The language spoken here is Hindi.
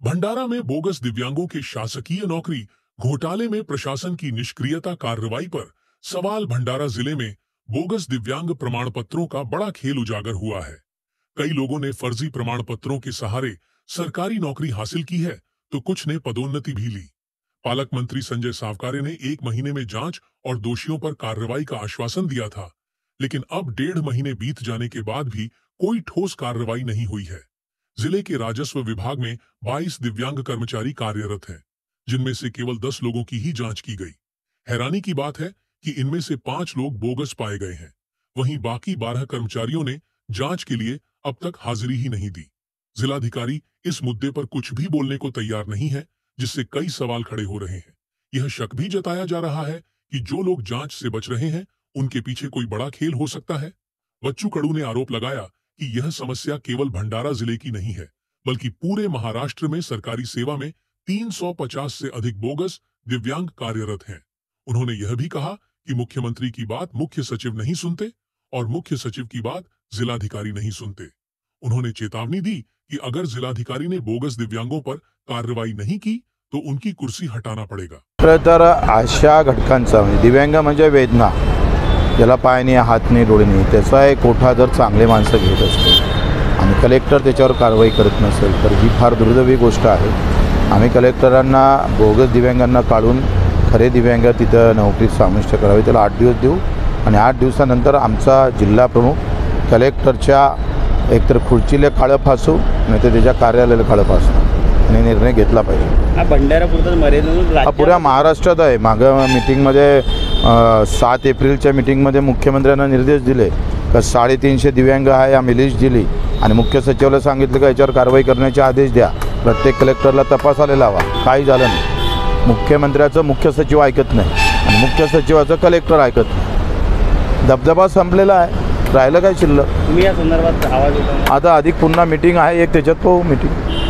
भंडारा में बोगस दिव्यांगों के शासकीय नौकरी घोटाले में प्रशासन की निष्क्रियता कार्रवाई पर सवाल। भंडारा जिले में बोगस दिव्यांग प्रमाण पत्रों का बड़ा खेल उजागर हुआ है। कई लोगों ने फर्जी प्रमाण पत्रों के सहारे सरकारी नौकरी हासिल की है तो कुछ ने पदोन्नति भी ली। पालक मंत्री संजय सावकारे ने 1 महीने में जांच और दोषियों पर कार्रवाई का आश्वासन दिया था, लेकिन अब 1.5 महीने बीत जाने के बाद भी कोई ठोस कार्रवाई नहीं हुई है। जिले के राजस्व विभाग में 22 दिव्यांग कर्मचारी कार्यरत हैं, जिनमें से केवल 10 लोगों की ही जांच की गई। हैरानी की बात है कि इनमें से 5 लोग बोगस पाए गए हैं, वहीं बाकी 12 कर्मचारियों ने जांच के लिए अब तक हाजिरी ही नहीं दी। जिलाधिकारी इस मुद्दे पर कुछ भी बोलने को तैयार नहीं है, जिससे कई सवाल खड़े हो रहे हैं। यह शक भी जताया जा रहा है कि जो लोग जांच से बच रहे हैं उनके पीछे कोई बड़ा खेल हो सकता है। बच्चू कडू ने आरोप लगाया कि यह समस्या केवल भंडारा जिले की नहीं है, बल्कि पूरे महाराष्ट्र में सरकारी सेवा में 350 से अधिक बोगस दिव्यांग कार्यरत हैं। उन्होंने यह भी कहा कि मुख्यमंत्री की बात मुख्य सचिव नहीं सुनते और मुख्य सचिव की बात जिलाधिकारी नहीं सुनते। उन्होंने चेतावनी दी कि अगर जिलाधिकारी ने बोगस दिव्यांगों पर कार्रवाई नहीं की तो उनकी कुर्सी हटाना पड़ेगा। तर अशा घटकांचा म्हणजे दिव्यांग म्हणजे वेदना, ज्याला पाय नाही, हात नाही, डोळे नाही, त्याचा एक कोठा जर चांगले माणसं घेत असतील आणि कलेक्टर त्याच्यावर कारवाई करत नसेल तर ही फार दुर्दैवी गोष्ट आहे। आम्ही कलेक्टरांना बोगस दिव्यांगांना काढून खरे दिव्यांग तिथं नोकरीत समाविष्ट करावे, त्याला 8 दिवस देऊ आणि 8 दिवसानंतर आमचा जिल्हा प्रमुख कलेक्टरच्या एकतर खुर्चीला काळं फासू नाही तर त्याच्या कार्यालयाला काळं फासू आणि निर्णय घेतला पाहिजे। भंडारापुरतं मर्यादित पुऱ्या महाराष्ट्रात आहे। मागं मीटिंगमध्ये 7 एप्रिलच्या मीटिंगमध्ये मुख्यमंत्र्यांना निर्देश दिले का 350 दिव्यांग आहे, आम्ही लिस्ट दिली आणि मुख्य सचिवाला सांगितलं का याच्यावर कारवाई करण्याचे आदेश द्या, प्रत्येक कलेक्टरला तपासायला लावा। काही झालं नाही। मुख्यमंत्र्याचं मुख्य सचिव ऐकत नाही आणि मुख्य सचिवाचं कलेक्टर ऐकत नाही। दबदबा संपलेला आहे, राहिलं काय शिल्लक? तुम्ही या संदर्भात आवाज उठवला? आता अधिक पुन्हा मीटिंग आहे एक, त्याच्यात पाहू मीटिंग।